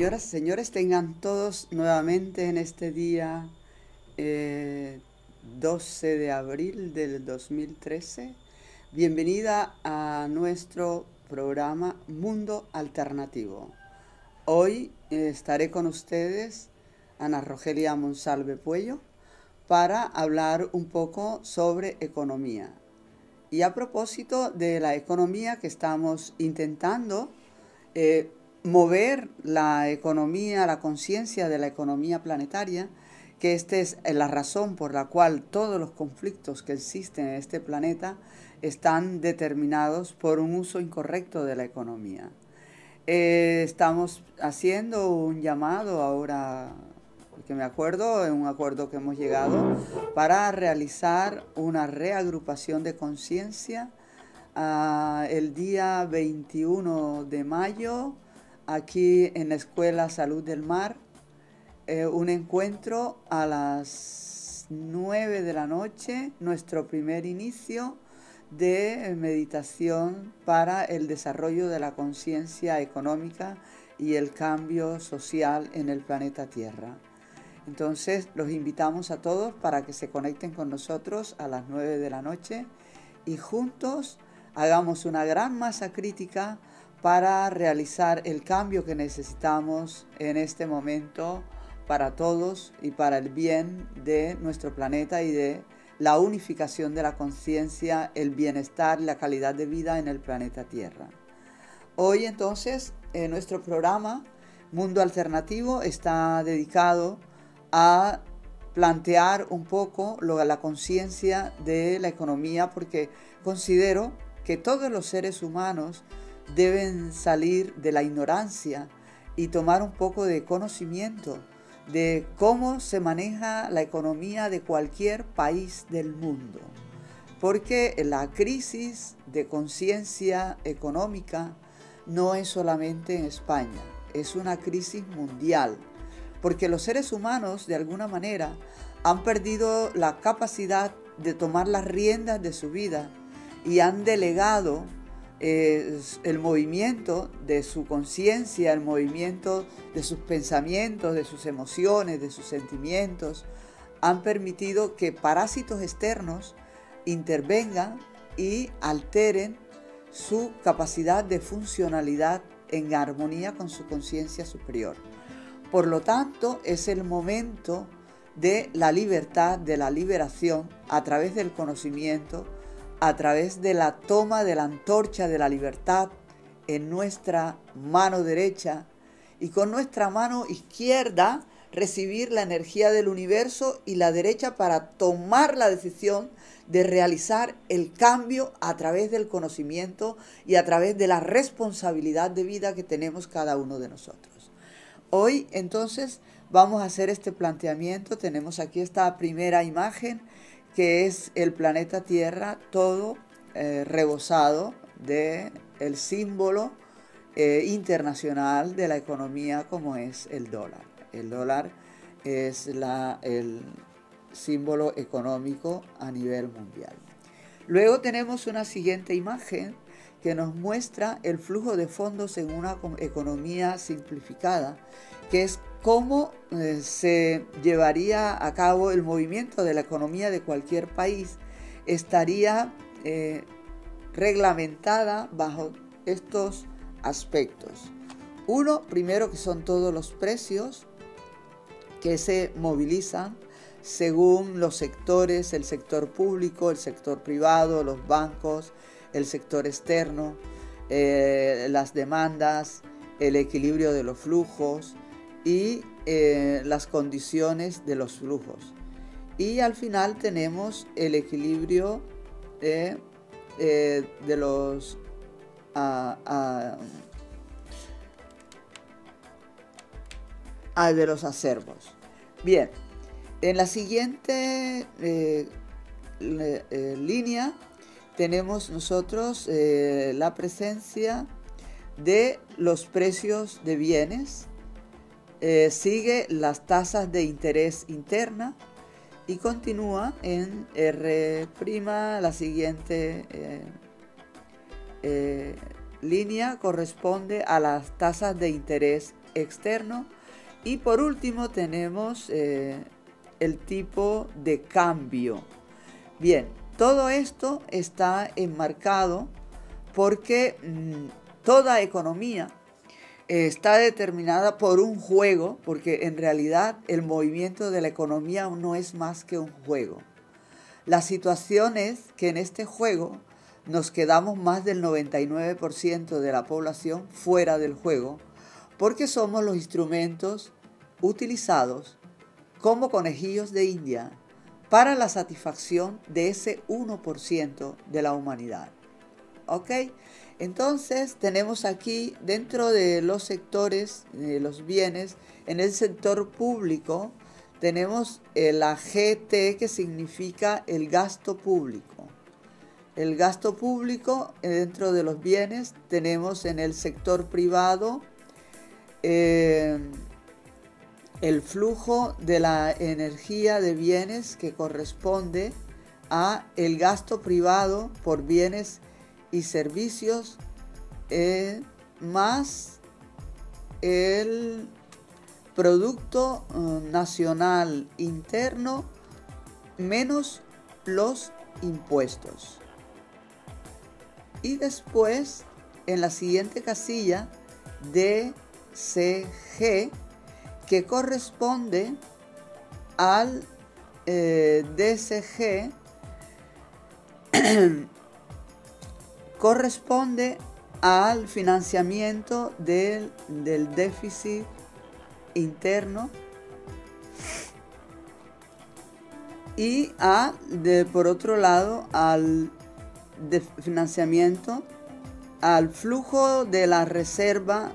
Señoras y señores, tengan todos nuevamente en este día 12 de abril del 2013. Bienvenida a nuestro programa Mundo Alternativo. Hoy estaré con ustedes, Ana Rogelia Monsalve Puello, para hablar un poco sobre economía. Y a propósito de la economía que estamos intentando mover la economía, la conciencia de la economía planetaria, que esta es la razón por la cual todos los conflictos que existen en este planeta están determinados por un uso incorrecto de la economía. Estamos haciendo un llamado ahora, porque me acuerdo, en un acuerdo que hemos llegado, para realizar una reagrupación de conciencia el día 21 de mayo, aquí en la Escuela Salud del Mar, un encuentro a las 9 de la noche, nuestro primer inicio de meditación para el desarrollo de la conciencia económica y el cambio social en el planeta Tierra. Entonces los invitamos a todos para que se conecten con nosotros a las 9 de la noche y juntos hagamos una gran masa crítica para realizar el cambio que necesitamos en este momento para todos y para el bien de nuestro planeta y de la unificación de la conciencia, el bienestar y la calidad de vida en el planeta Tierra. Hoy entonces nuestro programa Mundo Alternativo está dedicado a plantear un poco la conciencia de la economía, porque considero que todos los seres humanos deben salir de la ignorancia y tomar un poco de conocimiento de cómo se maneja la economía de cualquier país del mundo. Porque la crisis de conciencia económica no es solamente en España, es una crisis mundial. Porque los seres humanos, de alguna manera, han perdido la capacidad de tomar las riendas de su vida y han delegado el movimiento de su conciencia, el movimiento de sus pensamientos, de sus emociones, de sus sentimientos, han permitido que parásitos externos intervengan y alteren su capacidad de funcionalidad en armonía con su conciencia superior. Por lo tanto, es el momento de la libertad, de la liberación a través del conocimiento, a través de la toma de la antorcha de la libertad en nuestra mano derecha y con nuestra mano izquierda recibir la energía del universo y la derecha para tomar la decisión de realizar el cambio a través del conocimiento y a través de la responsabilidad de vida que tenemos cada uno de nosotros. Hoy entonces vamos a hacer este planteamiento. Tenemos aquí esta primera imagen que es el planeta Tierra todo rebosado del símbolo internacional de la economía como es el dólar. El dólar es el símbolo económico a nivel mundial. Luego tenemos una siguiente imagen que nos muestra el flujo de fondos en una economía simplificada, que es cómo se llevaría a cabo el movimiento de la economía de cualquier país. Estaría reglamentada bajo estos aspectos. Uno, primero, que son todos los precios que se movilizan según los sectores, el sector público, el sector privado, los bancos, el sector externo, las demandas, el equilibrio de los flujos y las condiciones de los flujos. Y al final tenemos el equilibrio de los de los acervos. Bien, en la siguiente línea tenemos nosotros la presencia de los precios de bienes, sigue las tasas de interés interna y continúa en R', la siguiente línea corresponde a las tasas de interés externo. Y por último tenemos el tipo de cambio. Bien, todo esto está enmarcado porque toda economía está determinada por un juego, porque en realidad el movimiento de la economía no es más que un juego. La situación es que en este juego nos quedamos más del 99% de la población fuera del juego, porque somos los instrumentos utilizados como conejillos de India para la satisfacción de ese 1% de la humanidad. ¿Ok? Entonces tenemos aquí dentro de los sectores, de los bienes, en el sector público tenemos la GT, que significa el gasto público. El gasto público dentro de los bienes tenemos en el sector privado el flujo de la energía de bienes que corresponde a el gasto privado por bienes y servicios más el Producto Nacional Interno menos los impuestos. Y después, en la siguiente casilla, DCG, que corresponde al DCG, corresponde al financiamiento del déficit interno y por otro lado al financiamiento al flujo de la reserva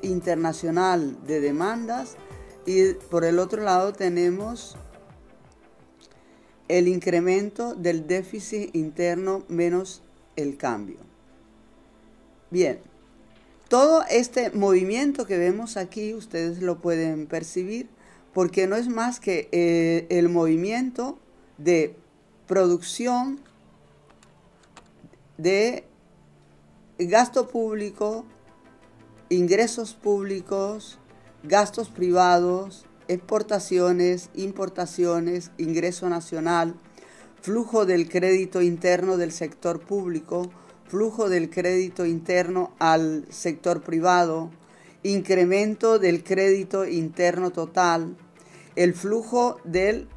internacional de demandas, y por el otro lado tenemos el incremento del déficit interno menos el cambio. Bien, todo este movimiento que vemos aquí ustedes lo pueden percibir porque no es más que el movimiento de producción de gasto público, ingresos públicos, gastos privados, exportaciones, importaciones, ingreso nacional, flujo del crédito interno del sector público, flujo del crédito interno al sector privado, incremento del crédito interno total, el flujo del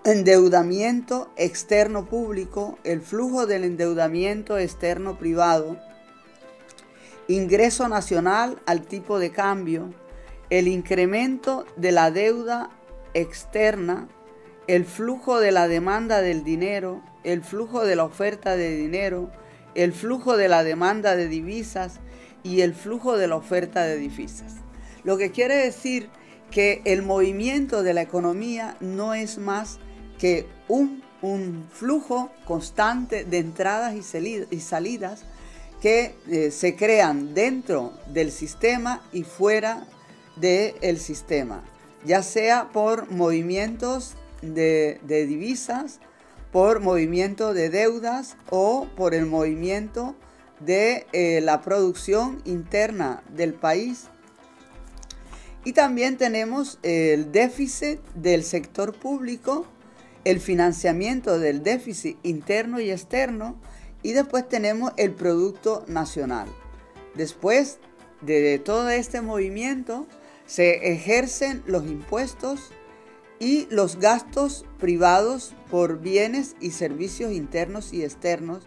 endeudamiento externo público, el flujo del endeudamiento externo privado, ingreso nacional al tipo de cambio, el incremento de la deuda externa, el flujo de la demanda del dinero, el flujo de la oferta de dinero, el flujo de la demanda de divisas y el flujo de la oferta de divisas. Lo que quiere decir que el movimiento de la economía no es más que un flujo constante de entradas y salidas que se crean dentro del sistema y fuera del sistema, ya sea por movimientos de divisas, por movimiento de deudas o por el movimiento de la producción interna del país. Y también tenemos el déficit del sector público, el financiamiento del déficit interno y externo, y después tenemos el Producto Nacional. Después de todo este movimiento se ejercen los impuestos y los gastos privados por bienes y servicios internos y externos,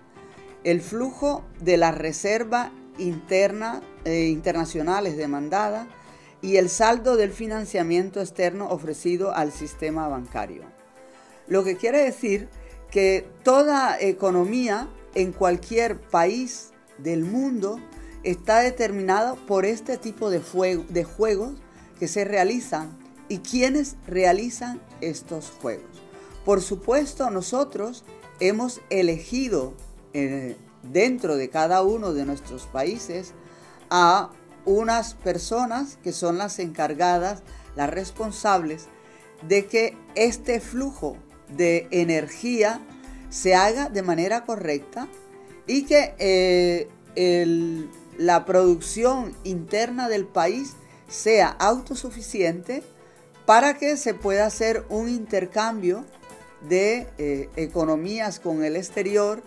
el flujo de la reserva interna internacionales demandada y el saldo del financiamiento externo ofrecido al sistema bancario. Lo que quiere decir que toda economía en cualquier país del mundo está determinada por este tipo de juegos que se realizan y quienes realizan estos juegos. Por supuesto, nosotros hemos elegido dentro de cada uno de nuestros países a unas personas que son las encargadas, las responsables de que este flujo de energía se haga de manera correcta y que la producción interna del país sea autosuficiente para que se pueda hacer un intercambio de economías con el exterior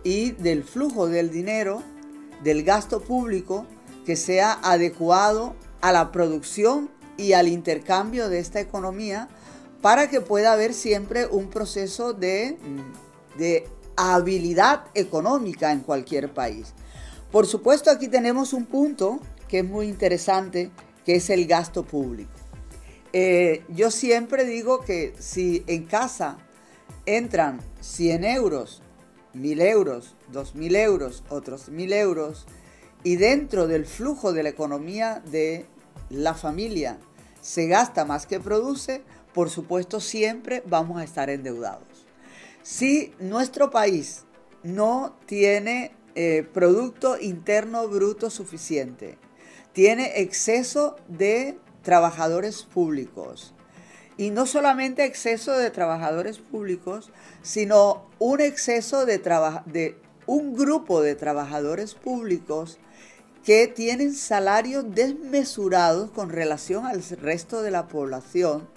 y del flujo del dinero, del gasto público, que sea adecuado a la producción y al intercambio de esta economía, para que pueda haber siempre un proceso de habilidad económica en cualquier país. Por supuesto, aquí tenemos un punto que es muy interesante, que es el gasto público. Yo siempre digo que si en casa entran 100 euros, 1000 euros, 2000 euros, otros 1000 euros, y dentro del flujo de la economía de la familia se gasta más que produce, por supuesto siempre vamos a estar endeudados. Si nuestro país no tiene Producto Interno Bruto suficiente, tiene exceso de trabajadores públicos, y no solamente exceso de trabajadores públicos, sino un exceso de un grupo de trabajadores públicos que tienen salarios desmesurados con relación al resto de la población,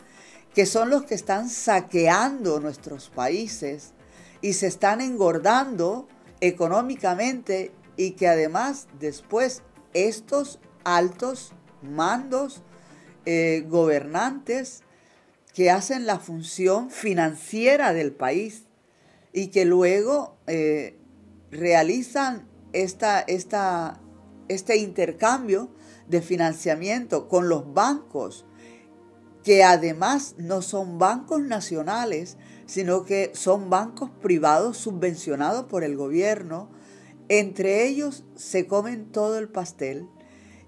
que son los que están saqueando nuestros países y se están engordando económicamente, y que además después estos altos mandos gobernantes que hacen la función financiera del país y que luego realizan este intercambio de financiamiento con los bancos, que además no son bancos nacionales, sino que son bancos privados subvencionados por el gobierno. Entre ellos se comen todo el pastel,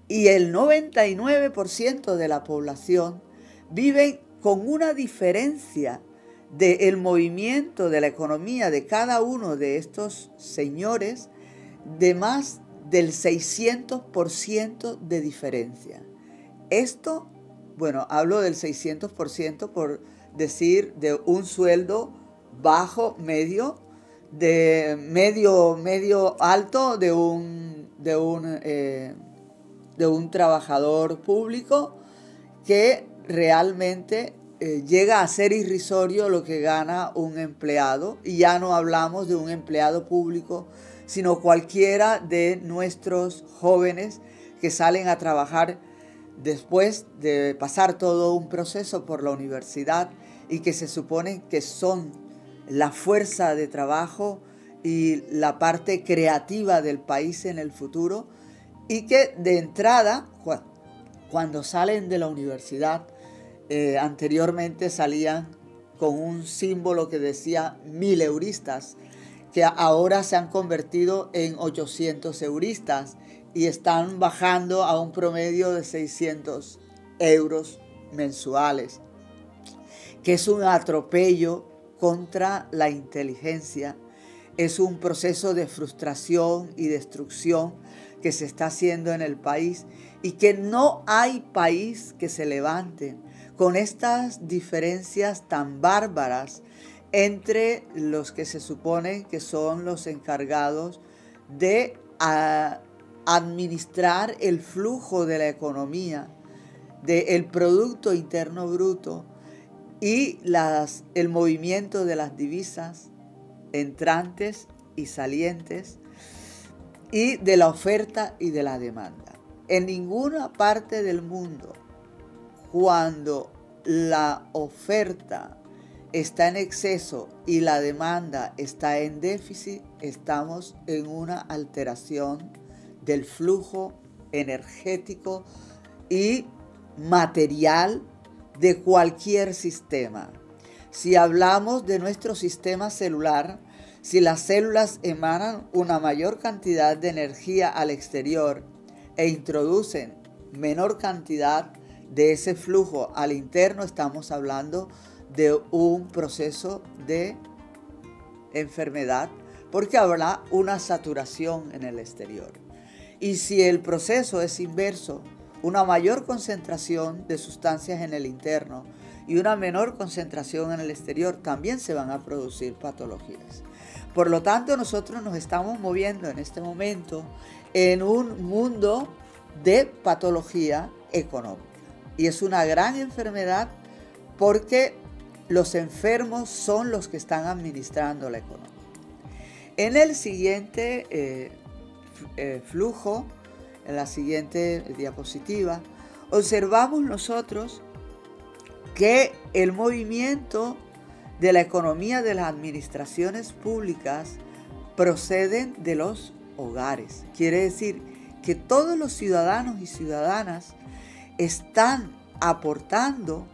y el 99% de la población vive con una diferencia del movimiento de la economía de cada uno de estos señores de más del 600% de diferencia. Esto, bueno, hablo del 600% por decir de un sueldo bajo, medio, de medio alto de un trabajador público, que realmente llega a ser irrisorio lo que gana un empleado, y ya no hablamos de un empleado público, sino cualquiera de nuestros jóvenes que salen a trabajar después de pasar todo un proceso por la universidad, y que se supone que son la fuerza de trabajo y la parte creativa del país en el futuro, y que de entrada, cuando salen de la universidad, anteriormente salían con un símbolo que decía 1000 euristas, que ahora se han convertido en 800 euristas y están bajando a un promedio de 600 euros mensuales, que es un atropello contra la inteligencia, es un proceso de frustración y destrucción que se está haciendo en el país, y que no hay país que se levante con estas diferencias tan bárbaras entre los que se supone que son los encargados de administrar el flujo de la economía, del Producto Interno Bruto y el movimiento de las divisas entrantes y salientes, y de la oferta y de la demanda. En ninguna parte del mundo, cuando la oferta está en exceso y la demanda está en déficit, estamos en una alteración del flujo energético y material de cualquier sistema. Si hablamos de nuestro sistema celular, si las células emanan una mayor cantidad de energía al exterior e introducen menor cantidad de ese flujo al interno, estamos hablando de un proceso de enfermedad, porque habrá una saturación en el exterior. Y si el proceso es inverso, una mayor concentración de sustancias en el interno y una menor concentración en el exterior, también se van a producir patologías. Por lo tanto, nosotros nos estamos moviendo en este momento en un mundo de patología económica. Y es una gran enfermedad porque los enfermos son los que están administrando la economía. En el siguiente flujo, en la siguiente diapositiva, observamos nosotros que el movimiento de la economía de las administraciones públicas proceden de los hogares. Quiere decir que todos los ciudadanos y ciudadanas están aportando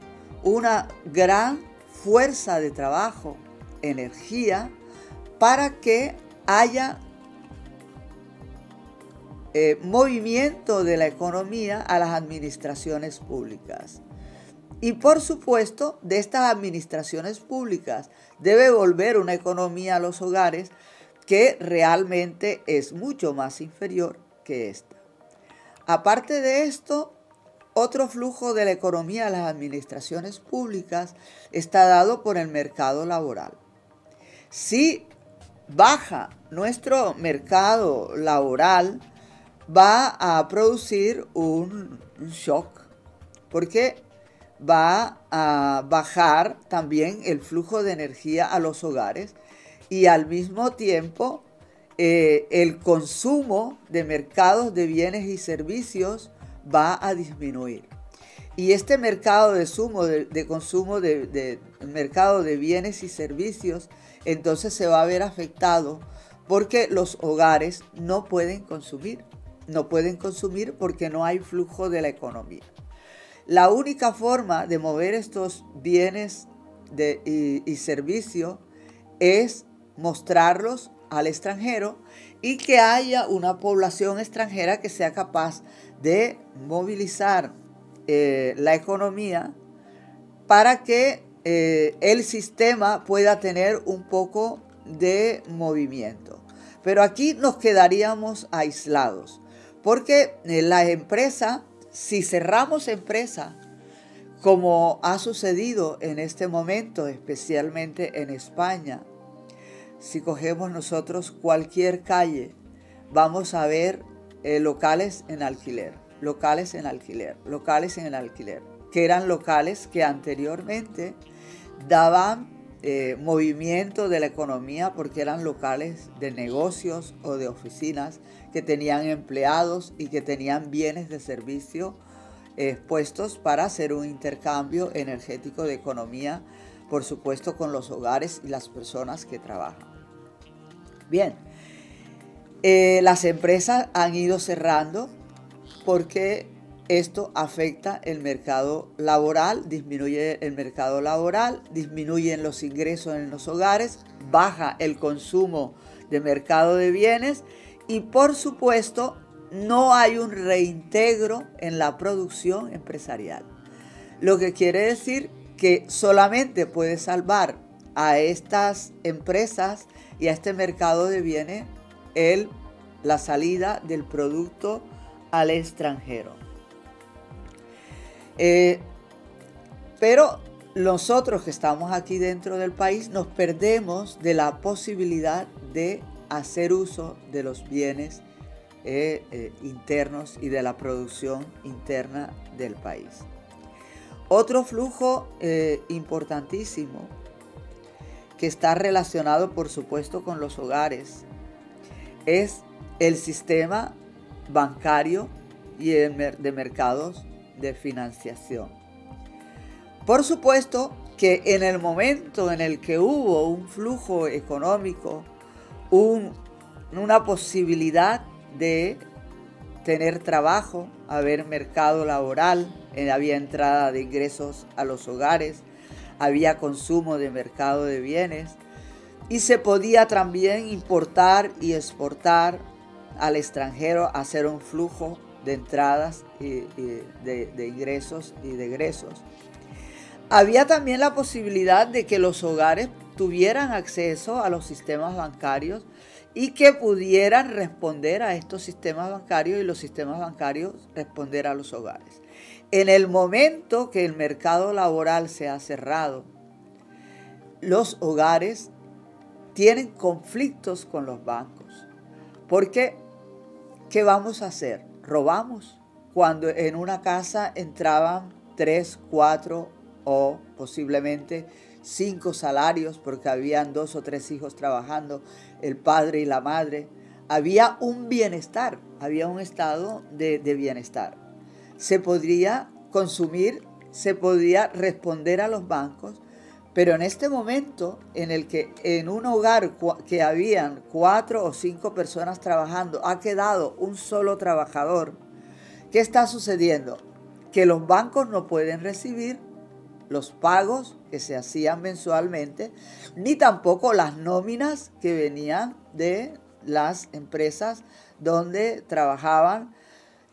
una gran fuerza de trabajo, energía, para que haya movimiento de la economía a las administraciones públicas. Y por supuesto, de estas administraciones públicas debe volver una economía a los hogares que realmente es mucho más inferior que esta. Aparte de esto, otro flujo de la economía a las administraciones públicas está dado por el mercado laboral. Si baja nuestro mercado laboral, va a producir un shock, porque va a bajar también el flujo de energía a los hogares y al mismo tiempo el consumo de mercados de bienes y servicios va a disminuir. Y este mercado de consumo de mercado de bienes y servicios entonces se va a ver afectado porque los hogares no pueden consumir porque no hay flujo de la economía. La única forma de mover estos bienes y servicios es mostrarlos al extranjero y que haya una población extranjera que sea capaz de movilizar la economía para que el sistema pueda tener un poco de movimiento. Pero aquí nos quedaríamos aislados, porque la empresa, si cerramos empresa, como ha sucedido en este momento, especialmente en España, si cogemos nosotros cualquier calle, vamos a ver locales en alquiler, que eran locales que anteriormente daban movimiento de la economía porque eran locales de negocios o de oficinas que tenían empleados y que tenían bienes de servicio puestos para hacer un intercambio energético de economía, por supuesto con los hogares y las personas que trabajan. Bien, las empresas han ido cerrando porque esto afecta el mercado laboral, disminuye el mercado laboral, disminuyen los ingresos en los hogares, baja el consumo de mercado de bienes y por supuesto no hay un reintegro en la producción empresarial. Lo que quiere decir que solamente puede salvar a estas empresas y a este mercado de bienes la salida del producto al extranjero. Pero nosotros que estamos aquí dentro del país nos perdemos de la posibilidad de hacer uso de los bienes internos y de la producción interna del país. Otro flujo importantísimo que está relacionado por supuesto con los hogares es el sistema bancario y de mercados de financiación. Por supuesto que en el momento en el que hubo un flujo económico, una posibilidad de tener trabajo, haber mercado laboral, había entrada de ingresos a los hogares, había consumo de mercado de bienes y se podía también importar y exportar al extranjero, hacer un flujo de entradas de ingresos y de egresos. Había también la posibilidad de que los hogares tuvieran acceso a los sistemas bancarios y que pudieran responder a estos sistemas bancarios y los sistemas bancarios responder a los hogares. En el momento que el mercado laboral se ha cerrado, los hogares tienen conflictos con los bancos. Porque, ¿qué vamos a hacer? ¿Robamos? cuando en una casa entraban 3, 4 o posiblemente 5 salarios, porque habían 2 o 3 hijos trabajando, el padre y la madre. Había un bienestar, había un estado de bienestar. Se podría consumir, se podía responder a los bancos, pero en este momento en el que en un hogar que habían 4 o 5 personas trabajando, ha quedado un solo trabajador, ¿qué está sucediendo? Que los bancos no pueden recibir los pagos que se hacían mensualmente, ni tampoco las nóminas que venían de las empresas donde trabajaban,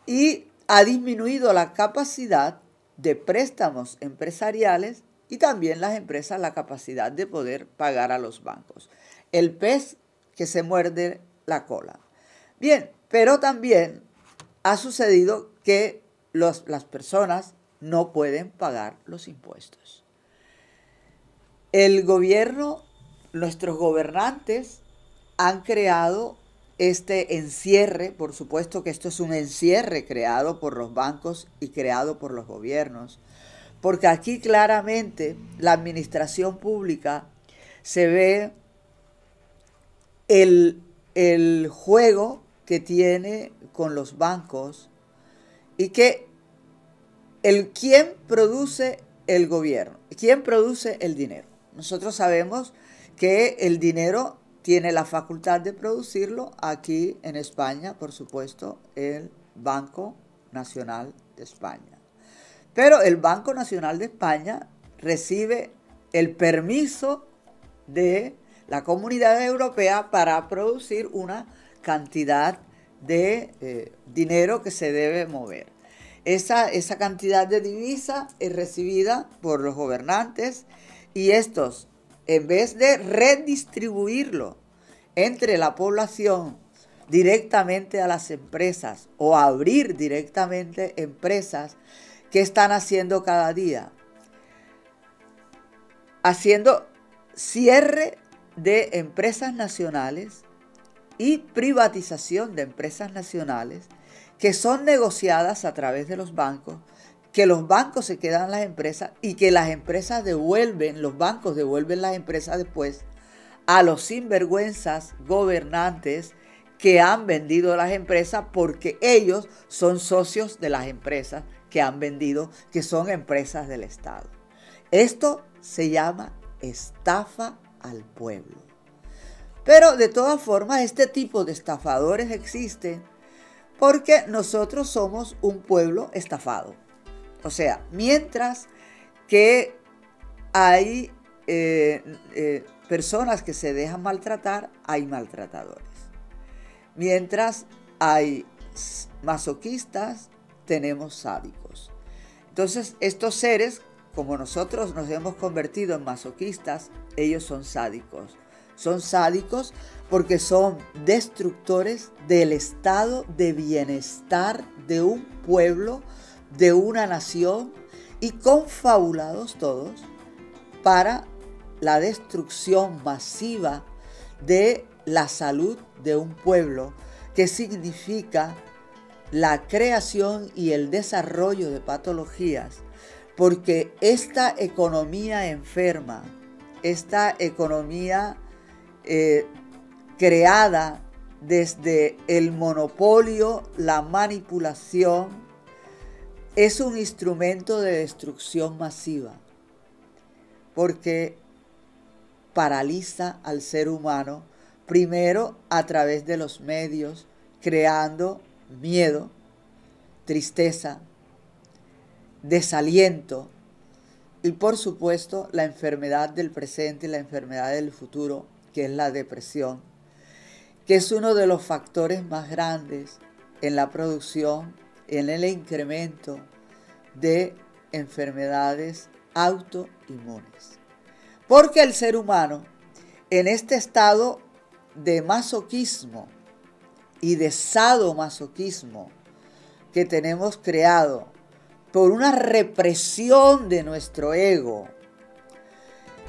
y ha disminuido la capacidad de préstamos empresariales y también las empresas la capacidad de poder pagar a los bancos. El pez que se muerde la cola. Bien, pero también ha sucedido que las personas no pueden pagar los impuestos. El gobierno, nuestros gobernantes han creado este encierre. Por supuesto que esto es un encierre creado por los bancos y creado por los gobiernos, porque aquí claramente la administración pública se ve el juego que tiene con los bancos, y que ¿quién produce el gobierno? ¿Quién produce el dinero? Nosotros sabemos que el dinero tiene la facultad de producirlo aquí en España, por supuesto, el Banco Nacional de España. Pero el Banco Nacional de España recibe el permiso de la Comunidad Europea para producir una cantidad de dinero que se debe mover. Esa cantidad de divisa es recibida por los gobernantes, y estos, en vez de redistribuirlo entre la población directamente a las empresas o abrir directamente empresas, ¿qué están haciendo cada día? Haciendo cierre de empresas nacionales y privatización de empresas nacionales que son negociadas a través de los bancos, que los bancos se quedan las empresas y que las empresas los bancos devuelven las empresas después a los sinvergüenzas gobernantes que han vendido las empresas, porque ellos son socios de las empresas que han vendido, que son empresas del Estado. Esto se llama estafa al pueblo. Pero de todas formas, este tipo de estafadores existen porque nosotros somos un pueblo estafado. O sea, mientras que hay personas que se dejan maltratar, hay maltratadores. Mientras hay masoquistas, tenemos sádicos. Entonces, estos seres, como nosotros nos hemos convertido en masoquistas, ellos son sádicos. Son sádicos porque son destructores del estado de bienestar de un pueblo, de una nación, y confabulados todos para la destrucción masiva de la salud de un pueblo, que significa la creación y el desarrollo de patologías, porque esta economía enferma, esta economía creada desde el monopolio, la manipulación, es un instrumento de destrucción masiva, porque paraliza al ser humano, primero a través de los medios, creando miedo, tristeza, desaliento y, por supuesto, la enfermedad del presente y la enfermedad del futuro, que es la depresión, que es uno de los factores más grandes en la producción, en el incremento de enfermedades autoinmunes. Porque el ser humano, en este estado de masoquismo y de sadomasoquismo que tenemos creado por una represión de nuestro ego,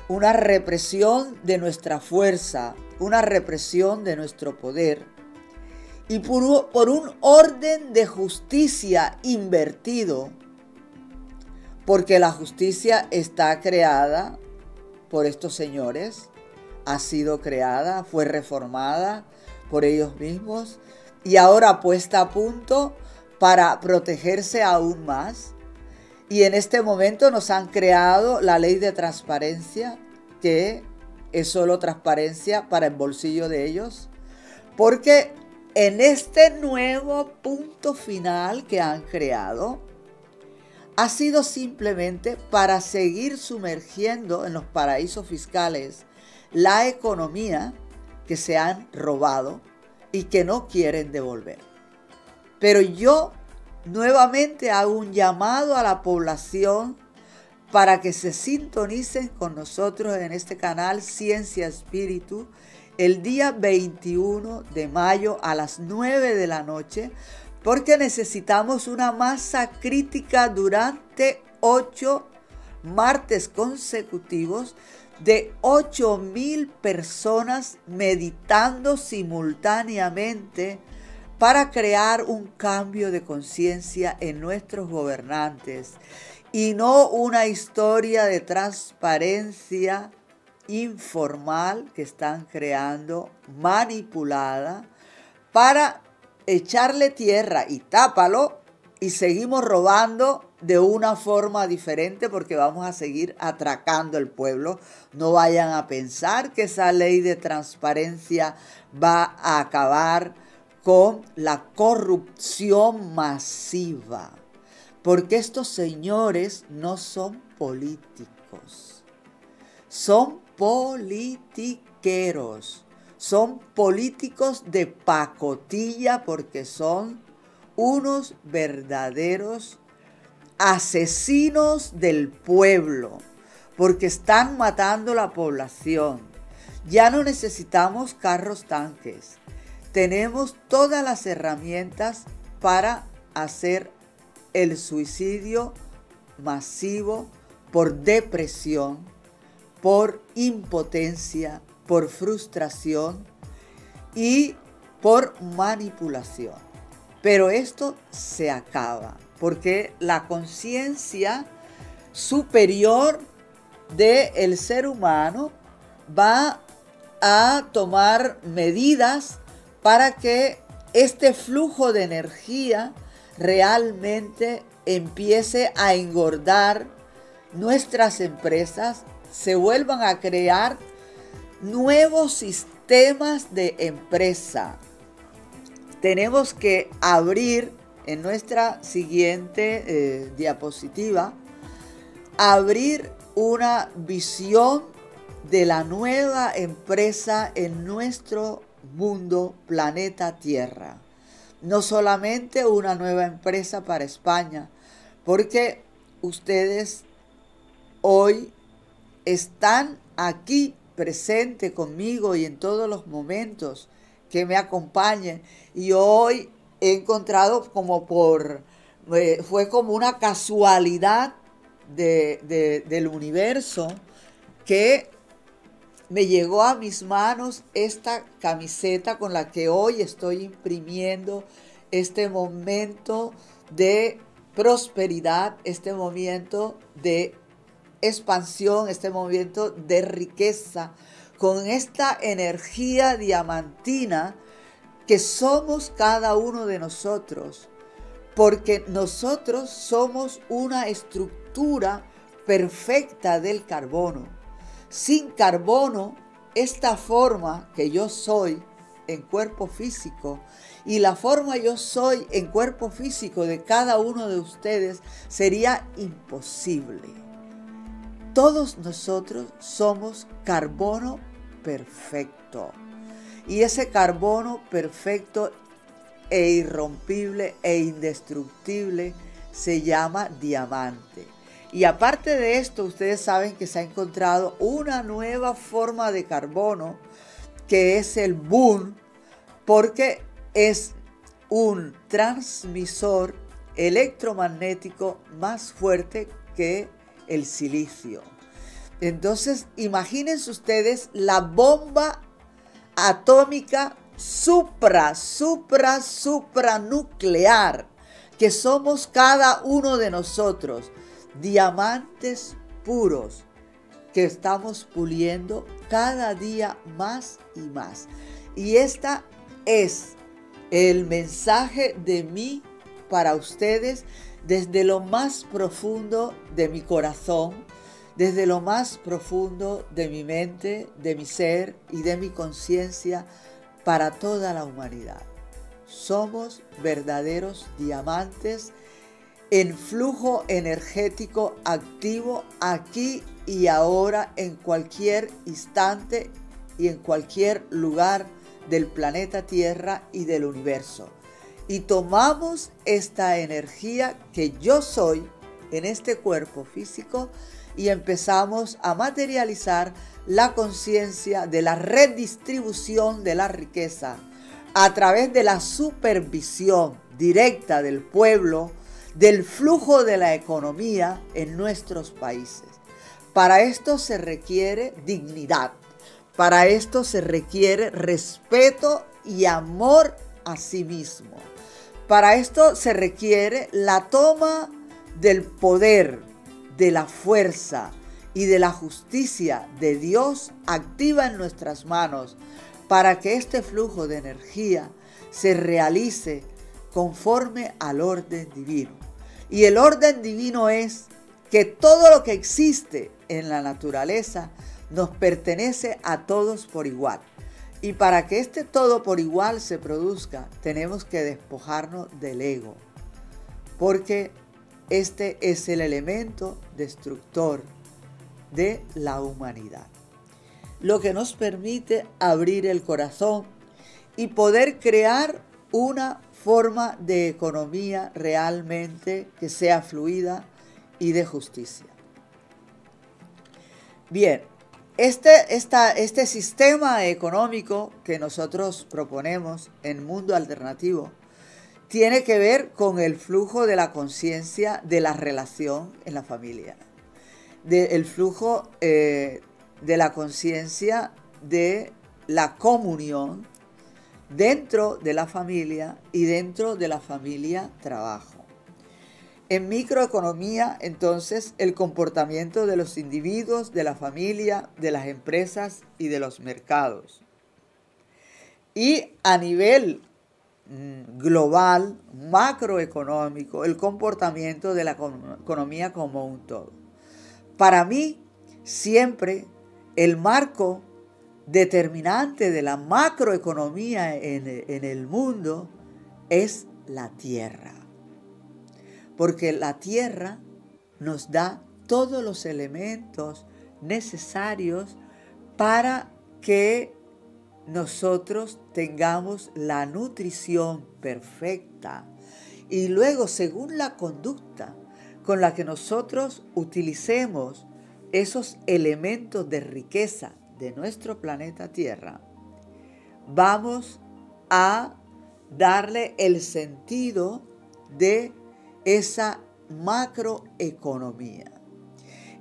una represión de nuestra fuerza, una represión de nuestro poder, y por un orden de justicia invertido, porque la justicia está creada por estos señores, ha sido creada, fue reformada por ellos mismos y ahora puesta a punto para protegerse aún más. Y en este momento nos han creado la ley de transparencia, que es solo transparencia para el bolsillo de ellos, porque en este nuevo punto final que han creado, ha sido simplemente para seguir sumergiendo en los paraísos fiscales la economía que se han robado y que no quieren devolver. Pero yo nuevamente hago un llamado a la población para que se sintonicen con nosotros en este canal Ciencia Espíritu el día 21 de mayo a las 9 de la noche, porque necesitamos una masa crítica durante 8 martes consecutivos de 8,000 personas meditando simultáneamente para crear un cambio de conciencia en nuestros gobernantes y no una historia de transparencia informal que están creando, manipulada, para echarle tierra y tápalo y seguimos robando de una forma diferente porque vamos a seguir atracando el pueblo. No vayan a pensar que esa ley de transparencia va a acabar con la corrupción masiva, porque estos señores no son políticos, son politiqueros, son políticos de pacotilla porque son unos verdaderos asesinos del pueblo, porque están matando la población. Ya no necesitamos carros tanques. Tenemos todas las herramientas para hacer el suicidio masivo por depresión, por impotencia, por frustración y por manipulación. Pero esto se acaba porque la conciencia superior del ser humano va a tomar medidas para que este flujo de energía realmente empiece a engordar nuestras empresas, se vuelvan a crear nuevos sistemas de empresa. Tenemos que abrir en nuestra siguiente diapositiva, abrir una visión de la nueva empresa en nuestro mundo, planeta Tierra. No solamente una nueva empresa para España, porque ustedes hoy están aquí presentes conmigo y en todos los momentos que me acompañen. Y hoy he encontrado fue como una casualidad del universo que me llegó a mis manos esta camiseta con la que hoy estoy imprimiendo este momento de prosperidad, este momento de expansión, este momento de riqueza, con esta energía diamantina que somos cada uno de nosotros, porque nosotros somos una estructura perfecta del carbono. Sin carbono, esta forma que yo soy en cuerpo físico y la forma yo soy en cuerpo físico de cada uno de ustedes sería imposible. Todos nosotros somos carbono perfecto. Y ese carbono perfecto e irrompible e indestructible se llama diamante. Y aparte de esto, ustedes saben que se ha encontrado una nueva forma de carbono que es el boon, porque es un transmisor electromagnético más fuerte que el silicio. Entonces, imagínense ustedes la bomba atómica supranuclear, que somos cada uno de nosotros, diamantes puros, que estamos puliendo cada día más y más. Y esta es el mensaje de mí para ustedes desde lo más profundo de mi corazón, desde lo más profundo de mi mente, de mi ser y de mi conciencia para toda la humanidad. Somos verdaderos diamantes en flujo energético activo aquí y ahora, en cualquier instante y en cualquier lugar del planeta Tierra y del universo. Y tomamos esta energía que yo soy en este cuerpo físico y empezamos a materializar la conciencia de la redistribución de la riqueza a través de la supervisión directa del pueblo, del flujo de la economía en nuestros países. Para esto se requiere dignidad, para esto se requiere respeto y amor a sí mismo. Para esto se requiere la toma del poder, de la fuerza y de la justicia de Dios activa en nuestras manos para que este flujo de energía se realice conforme al orden divino. Y el orden divino es que todo lo que existe en la naturaleza nos pertenece a todos por igual. Y para que este todo por igual se produzca, tenemos que despojarnos del ego, porque este es el elemento destructor de la humanidad. Lo que nos permite abrir el corazón y poder crear una forma de economía realmente que sea fluida y de justicia. Bien, este sistema económico que nosotros proponemos en Mundo Alternativo tiene que ver con el flujo de la conciencia de la relación en la familia, el flujo de la conciencia de la comunión dentro de la familia y dentro de la familia trabajo. En microeconomía, entonces, el comportamiento de los individuos, de la familia, de las empresas y de los mercados. Y a nivel global, macroeconómico, el comportamiento de la economía como un todo. Para mí, siempre el marco determinante de la macroeconomía en el mundo es la tierra. Porque la tierra nos da todos los elementos necesarios para que nosotros tengamos la nutrición perfecta. Y luego, según la conducta con la que nosotros utilicemos esos elementos de riqueza de nuestro planeta Tierra, vamos a darle el sentido de esa macroeconomía.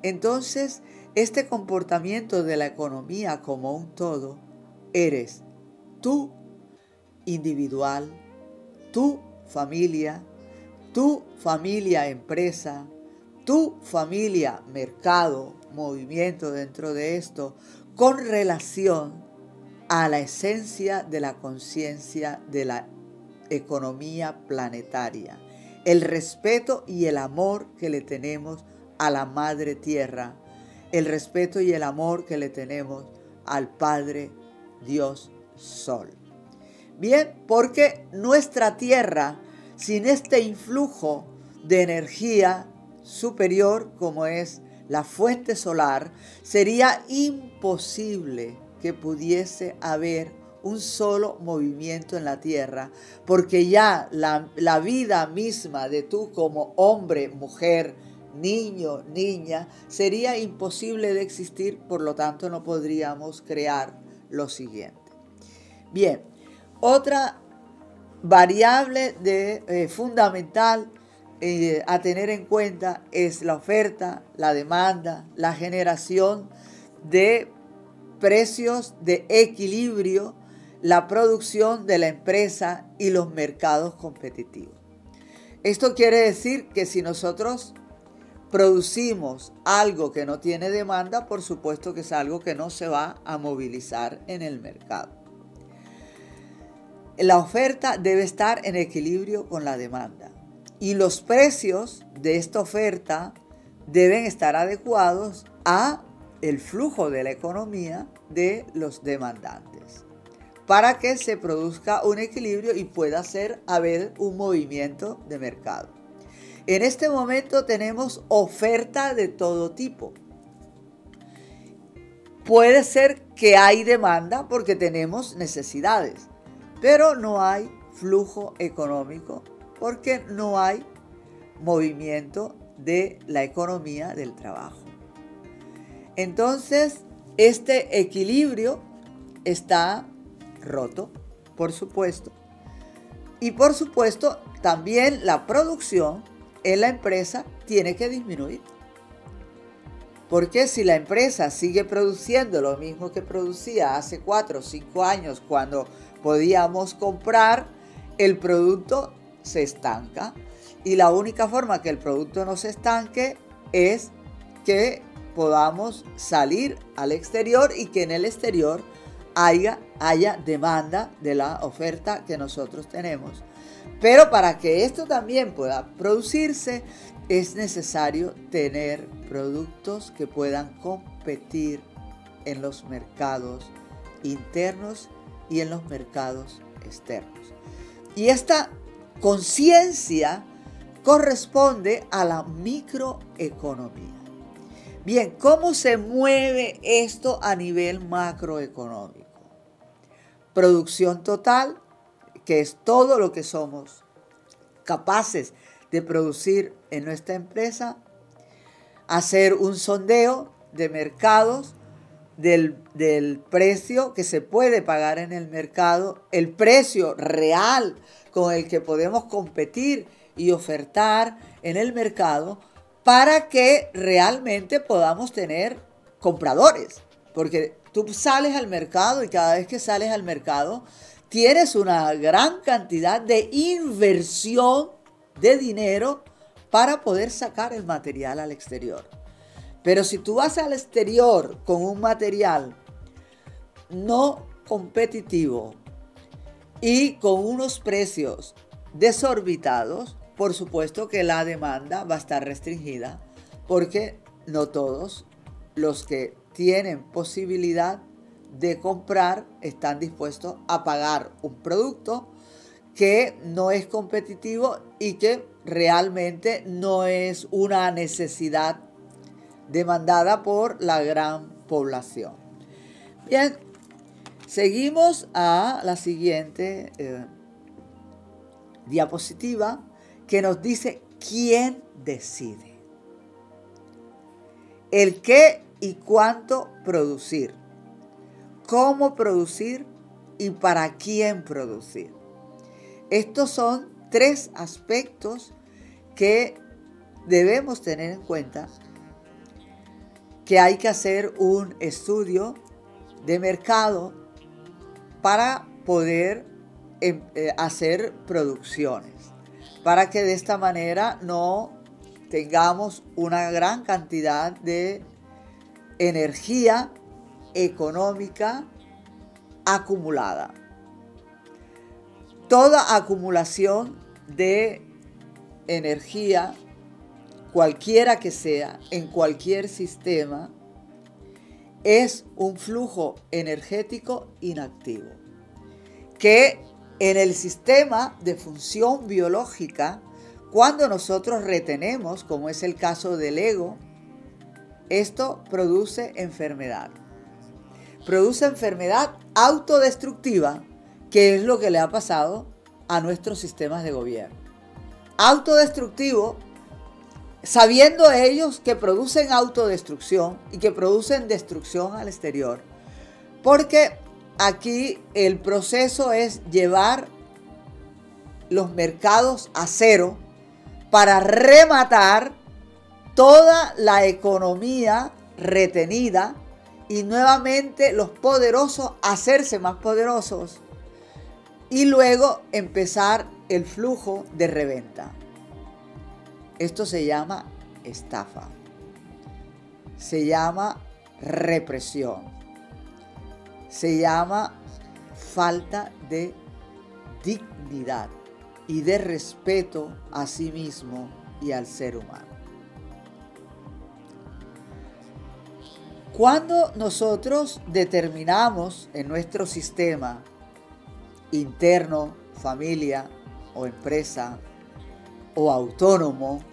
Entonces, este comportamiento de la economía como un todo, eres tú individual, tu familia empresa, tu familia mercado, movimiento dentro de esto, con relación a la esencia de la conciencia de la economía planetaria, el respeto y el amor que le tenemos a la Madre Tierra, el respeto y el amor que le tenemos al Padre Dios Sol. Bien, porque nuestra Tierra, sin este influjo de energía superior como es la fuente solar, sería imposible que pudiese haber un solo movimiento en la tierra, porque ya la vida misma de tú como hombre, mujer, niño, niña, sería imposible de existir, por lo tanto no podríamos crear lo siguiente. Bien, otra variable fundamental a tener en cuenta es la oferta, la demanda, la generación de precios de equilibrio la producción de la empresa y los mercados competitivos. Esto quiere decir que si nosotros producimos algo que no tiene demanda, por supuesto que es algo que no se va a movilizar en el mercado. La oferta debe estar en equilibrio con la demanda y los precios de esta oferta deben estar adecuados a el flujo de la economía de los demandantes para que se produzca un equilibrio y pueda haber un movimiento de mercado. En este momento tenemos oferta de todo tipo. Puede ser que hay demanda porque tenemos necesidades, pero no hay flujo económico porque no hay movimiento de la economía del trabajo. Entonces, este equilibrio está roto, por supuesto. Y por supuesto, también la producción en la empresa tiene que disminuir. Porque si la empresa sigue produciendo lo mismo que producía hace 4 o 5 años cuando podíamos comprar, el producto se estanca. Y la única forma que el producto no se estanque es que podamos salir al exterior y que en el exterior haya demanda de la oferta que nosotros tenemos. Pero para que esto también pueda producirse, es necesario tener productos que puedan competir en los mercados internos y en los mercados externos. Y esta conciencia corresponde a la microeconomía. Bien, ¿cómo se mueve esto a nivel macroeconómico? Producción total, que es todo lo que somos capaces de producir en nuestra empresa, hacer un sondeo de mercados, del precio que se puede pagar en el mercado, el precio real con el que podemos competir y ofertar en el mercado para que realmente podamos tener compradores. Porque tú sales al mercado y cada vez que sales al mercado tienes una gran cantidad de inversión de dinero para poder sacar el material al exterior. Pero si tú vas al exterior con un material no competitivo y con unos precios desorbitados, por supuesto que la demanda va a estar restringida porque no todos los que tienen posibilidad de comprar están dispuestos a pagar un producto que no es competitivo y que realmente no es una necesidad demandada por la gran población. Bien, seguimos a la siguiente diapositiva que nos dice quién decide. El qué y cuánto producir. Cómo producir y para quién producir. Estos son 3 aspectos que debemos tener en cuenta, que hay que hacer un estudio de mercado para poder hacer producciones, para que de esta manera no tengamos una gran cantidad de energía económica acumulada. Toda acumulación de energía, cualquiera que sea, en cualquier sistema, es un flujo energético inactivo, que en el sistema de función biológica, cuando nosotros retenemos, como es el caso del ego, esto produce enfermedad. Produce enfermedad autodestructiva, que es lo que le ha pasado a nuestros sistemas de gobierno. Autodestructivo, sabiendo ellos que producen autodestrucción y que producen destrucción al exterior. Porque aquí el proceso es llevar los mercados a cero para rematar toda la economía retenida y nuevamente los poderosos hacerse más poderosos y luego empezar el flujo de reventa. Esto se llama estafa, se llama represión, se llama falta de dignidad y de respeto a sí mismo y al ser humano. Cuando nosotros determinamos en nuestro sistema interno, familia o empresa o autónomo,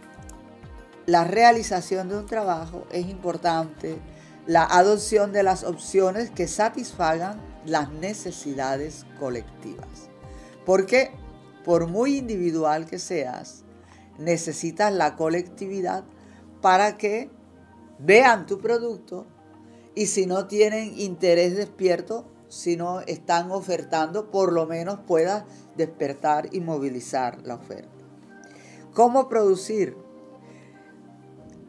la realización de un trabajo, es importante la adopción de las opciones que satisfagan las necesidades colectivas. Porque por muy individual que seas, necesitas la colectividad para que vean tu producto y si no tienen interés despierto, si no están ofertando, por lo menos puedas despertar y movilizar la oferta. ¿Cómo producir?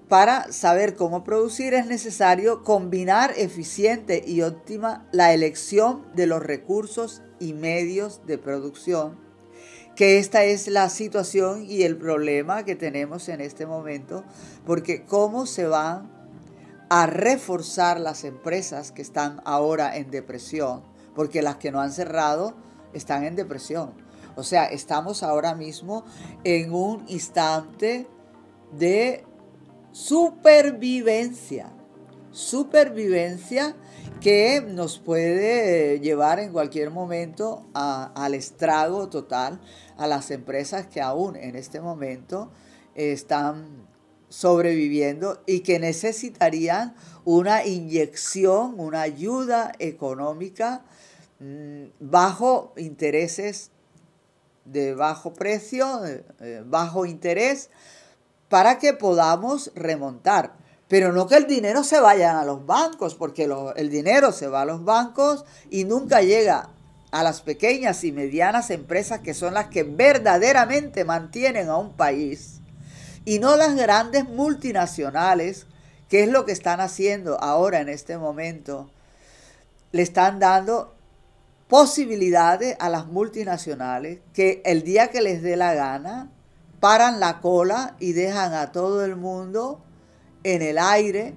Para saber cómo producir es necesario combinar eficiente y óptima la elección de los recursos y medios de producción, que esta es la situación y el problema que tenemos en este momento, porque cómo se van a reforzar las empresas que están ahora en depresión, porque las que no han cerrado están en depresión. O sea, estamos ahora mismo en un instante de supervivencia que nos puede llevar en cualquier momento al estrago total a las empresas que aún en este momento están sobreviviendo y que necesitarían una inyección, una ayuda económica bajo intereses de bajo precio, bajo interés, para que podamos remontar. Pero no que el dinero se vaya a los bancos, porque el dinero se va a los bancos y nunca llega a las pequeñas y medianas empresas que son las que verdaderamente mantienen a un país. Y no las grandes multinacionales, que es lo que están haciendo ahora en este momento. Le están dando posibilidades a las multinacionales que el día que les dé la gana paran la cola y dejan a todo el mundo en el aire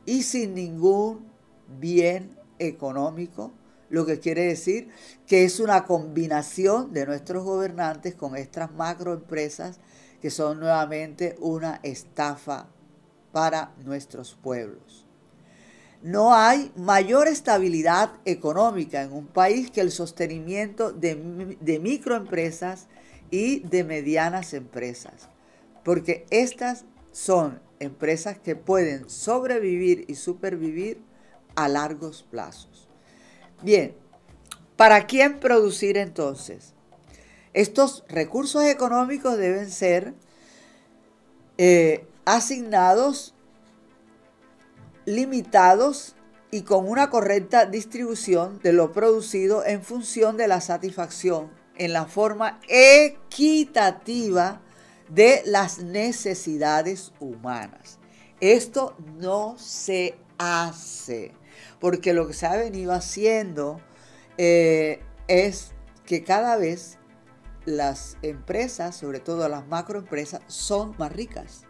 y sin ningún bien económico, lo que quiere decir que es una combinación de nuestros gobernantes con estas macroempresas que son nuevamente una estafa para nuestros pueblos. No hay mayor estabilidad económica en un país que el sostenimiento de microempresas y de medianas empresas, porque estas son empresas que pueden sobrevivir y supervivir a largos plazos. Bien, ¿para quién producir entonces? Estos recursos económicos deben ser asignados, limitados y con una correcta distribución de lo producido en función de la satisfacción en la forma equitativa de las necesidades humanas. Esto no se hace, porque lo que se ha venido haciendo es que cada vez las empresas, sobre todo las macroempresas, son más ricas.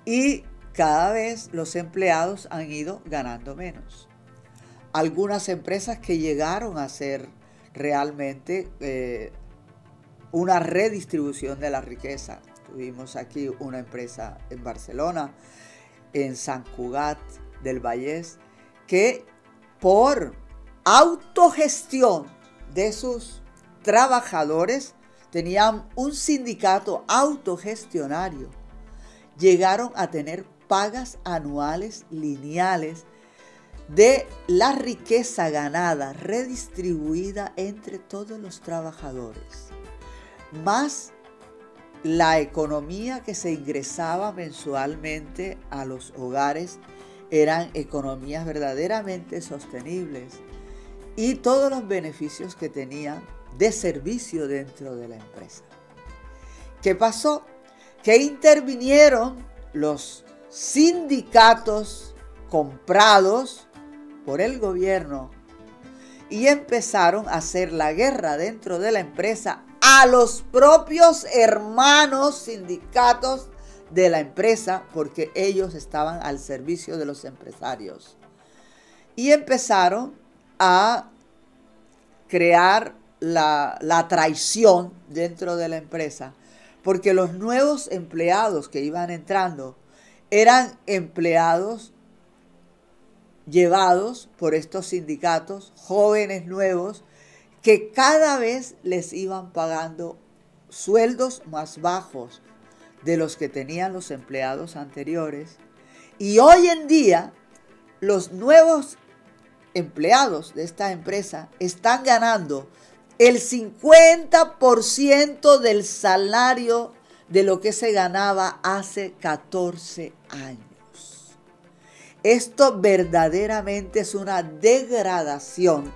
Y cada vez los empleados han ido ganando menos. Algunas empresas que llegaron a ser realmente una redistribución de la riqueza. Tuvimos aquí una empresa en Barcelona, en Sant Cugat del Vallès, que por autogestión de sus trabajadores, tenían un sindicato autogestionario, llegaron a tener pagas anuales lineales de la riqueza ganada, redistribuida entre todos los trabajadores, más la economía que se ingresaba mensualmente a los hogares. Eran economías verdaderamente sostenibles y todos los beneficios que tenían de servicio dentro de la empresa. ¿Qué pasó? Que intervinieron los sindicatos comprados por el gobierno y empezaron a hacer la guerra dentro de la empresa a los propios hermanos sindicatos de la empresa, porque ellos estaban al servicio de los empresarios. Y empezaron a crear la traición dentro de la empresa, porque los nuevos empleados que iban entrando eran empleados llevados por estos sindicatos, jóvenes nuevos, que cada vez les iban pagando sueldos más bajos de los que tenían los empleados anteriores. Y hoy en día, los nuevos empleados de esta empresa están ganando el 50% del salario de lo que se ganaba hace 14 años. Esto verdaderamente es una degradación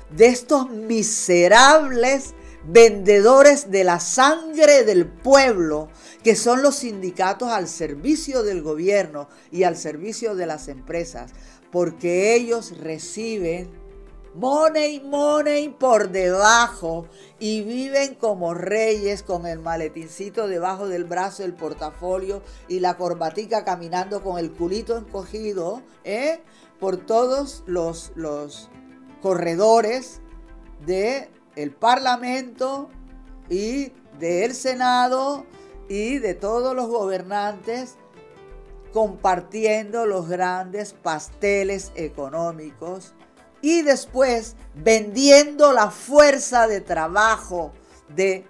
de estos miserables vendedores de la sangre del pueblo, que son los sindicatos al servicio del gobierno y al servicio de las empresas, porque ellos reciben money por debajo y viven como reyes con el maletincito debajo del brazo, el portafolio y la corbatica, caminando con el culito encogido por todos los corredores del Parlamento y del Senado y de todos los gobernantes, compartiendo los grandes pasteles económicos y después vendiendo la fuerza de trabajo de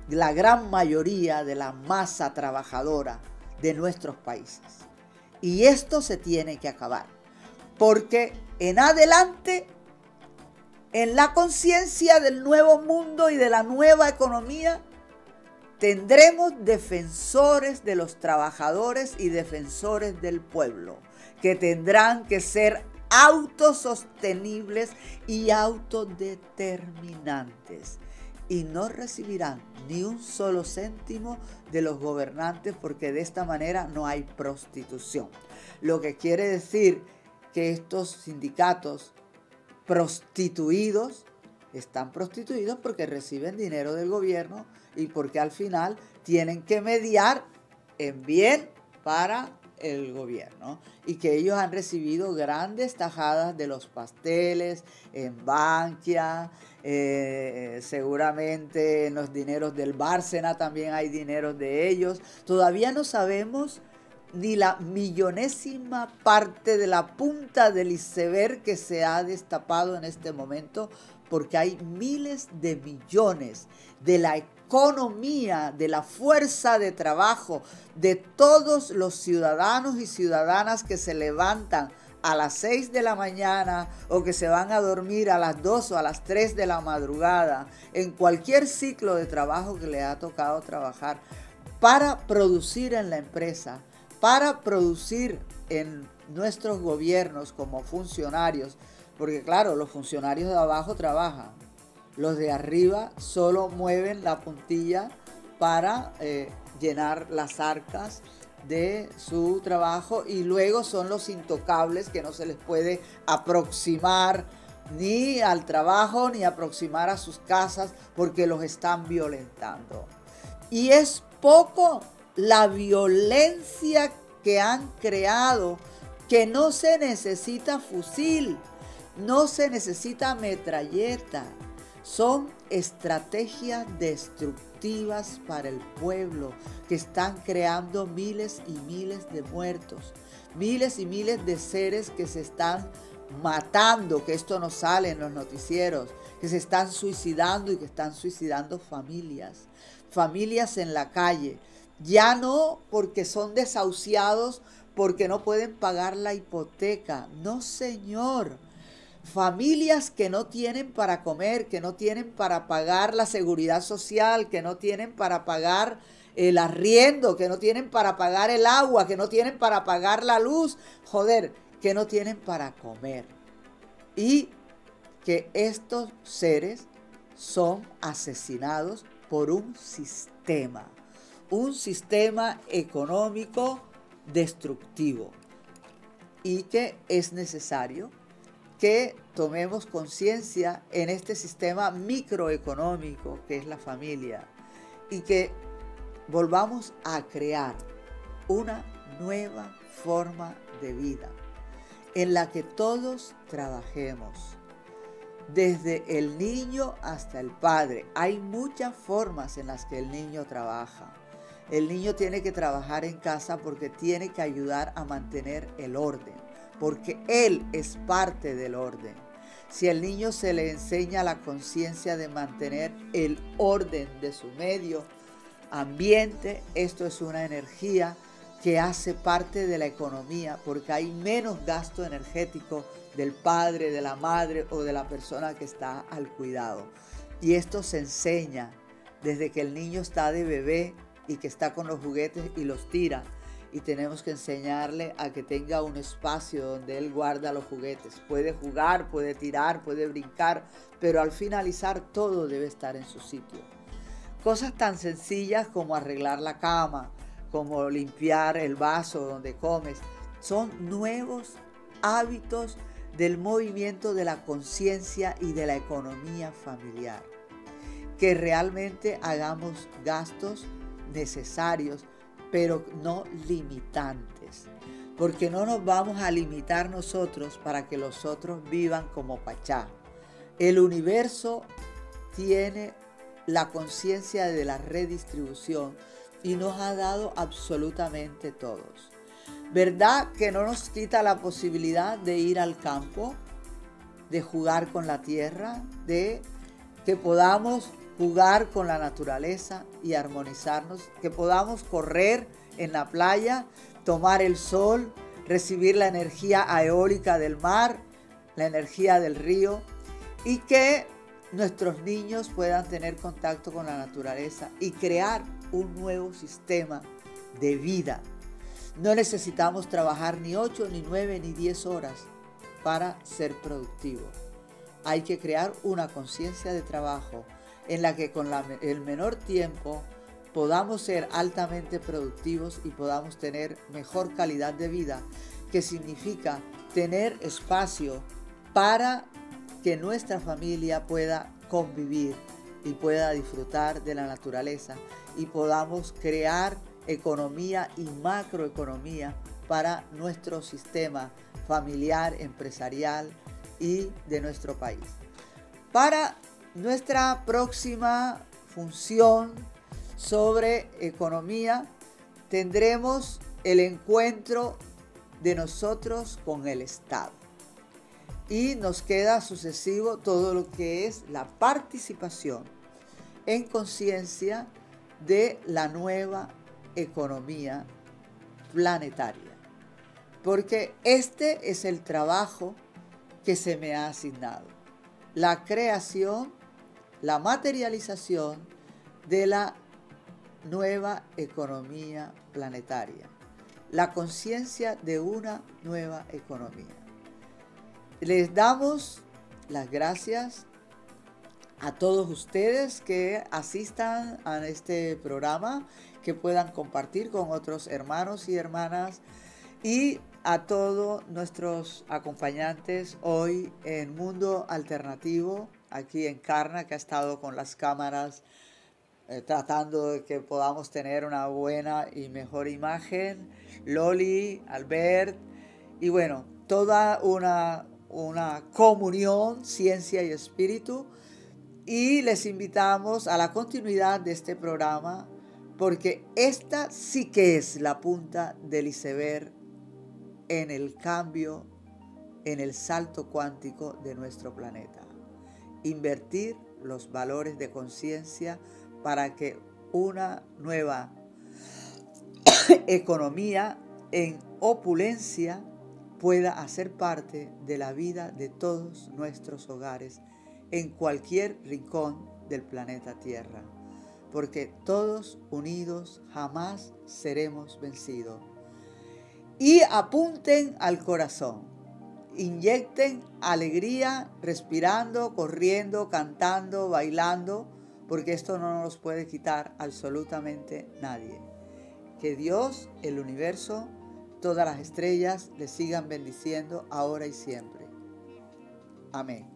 la gran mayoría de la masa trabajadora de nuestros países. Y esto se tiene que acabar, porque en adelante, en la conciencia del nuevo mundo y de la nueva economía, tendremos defensores de los trabajadores y defensores del pueblo, que tendrán que ser autosostenibles y autodeterminantes, y no recibirán ni un solo céntimo de los gobernantes, porque de esta manera no hay prostitución. Lo que quiere decir que estos sindicatos prostituidos están prostituidos porque reciben dinero del gobierno y porque al final tienen que mediar en bien para el gobierno, y que ellos han recibido grandes tajadas de los pasteles en Bankia, seguramente en los dineros del Bárcena también hay dineros de ellos. Todavía no sabemos ni la millonésima parte de la punta del iceberg que se ha destapado en este momento, porque hay miles de millones de la economía, de la fuerza de trabajo de todos los ciudadanos y ciudadanas que se levantan a las 6 de la mañana o que se van a dormir a las 2 o a las 3 de la madrugada, en cualquier ciclo de trabajo que le ha tocado trabajar, para producir en la empresa, para producir en nuestros gobiernos como funcionarios, porque claro, los funcionarios de abajo trabajan, los de arriba solo mueven la puntilla para llenar las arcas de su trabajo, y luego son los intocables que no se les puede aproximar ni al trabajo ni aproximar a sus casas porque los están violentando. Y es poco la violencia que han creado, que no se necesita fusil, no se necesita metralleta. Son estrategias destructivas para el pueblo que están creando miles y miles de muertos, miles y miles de seres que se están matando, que esto no sale en los noticieros, que se están suicidando y que están suicidando familias en la calle, ya no porque son desahuciados, porque no pueden pagar la hipoteca, no señor. Familias que no tienen para comer, que no tienen para pagar la seguridad social, que no tienen para pagar el arriendo, que no tienen para pagar el agua, que no tienen para pagar la luz, que no tienen para comer. Y que estos seres son asesinados por un sistema económico destructivo, y que es necesario que tomemos conciencia en este sistema microeconómico que es la familia y que volvamos a crear una nueva forma de vida en la que todos trabajemos, desde el niño hasta el padre. Hay muchas formas en las que el niño trabaja. El niño tiene que trabajar en casa porque tiene que ayudar a mantener el orden, porque él es parte del orden. Si al niño se le enseña la conciencia de mantener el orden de su medio ambiente, esto es una energía que hace parte de la economía, porque hay menos gasto energético del padre, de la madre o de la persona que está al cuidado. Y esto se enseña desde que el niño está de bebé y que está con los juguetes y los tira. Y tenemos que enseñarle a que tenga un espacio donde él guarda los juguetes. Puede jugar, puede tirar, puede brincar, pero al finalizar todo debe estar en su sitio. Cosas tan sencillas como arreglar la cama, como limpiar el vaso donde comes, son nuevos hábitos del movimiento de la conciencia y de la economía familiar. Que realmente hagamos gastos necesarios, pero no limitantes, porque no nos vamos a limitar nosotros para que los otros vivan como Pachá. El universo tiene la conciencia de la redistribución y nos ha dado absolutamente todos. ¿Verdad que no nos quita la posibilidad de ir al campo, de jugar con la tierra, de que podamos jugar con la naturaleza y armonizarnos, que podamos correr en la playa, tomar el sol, recibir la energía eólica del mar, la energía del río, y que nuestros niños puedan tener contacto con la naturaleza y crear un nuevo sistema de vida? No necesitamos trabajar ni 8, ni 9, ni 10 horas para ser productivos. Hay que crear una conciencia de trabajo en la que con el menor tiempo podamos ser altamente productivos y podamos tener mejor calidad de vida, que significa tener espacio para que nuestra familia pueda convivir y pueda disfrutar de la naturaleza y podamos crear economía y macroeconomía para nuestro sistema familiar, empresarial y de nuestro país. Para nuestra próxima función sobre economía tendremos el encuentro de nosotros con el Estado. Y nos queda sucesivo todo lo que es la participación en conciencia de la nueva economía planetaria. Porque este es el trabajo que se me ha asignado. La creación, la materialización de la nueva economía planetaria. La conciencia de una nueva economía. Les damos las gracias a todos ustedes que asistan a este programa, que puedan compartir con otros hermanos y hermanas, y a todos nuestros acompañantes hoy en Mundo Alternativo, aquí en Encarna, que ha estado con las cámaras tratando de que podamos tener una buena y mejor imagen, Loli, Albert, y bueno, toda una comunión, ciencia y espíritu. Y les invitamos a la continuidad de este programa, porque esta sí que es la punta del iceberg en el cambio, en el salto cuántico de nuestro planeta. Invertir los valores de conciencia para que una nueva economía en opulencia pueda hacer parte de la vida de todos nuestros hogares en cualquier rincón del planeta Tierra, porque todos unidos jamás seremos vencidos. Y apunten al corazón, inyecten alegría respirando, corriendo, cantando, bailando, porque esto no nos puede quitar absolutamente nadie. Que Dios, el universo, todas las estrellas les sigan bendiciendo ahora y siempre. Amén.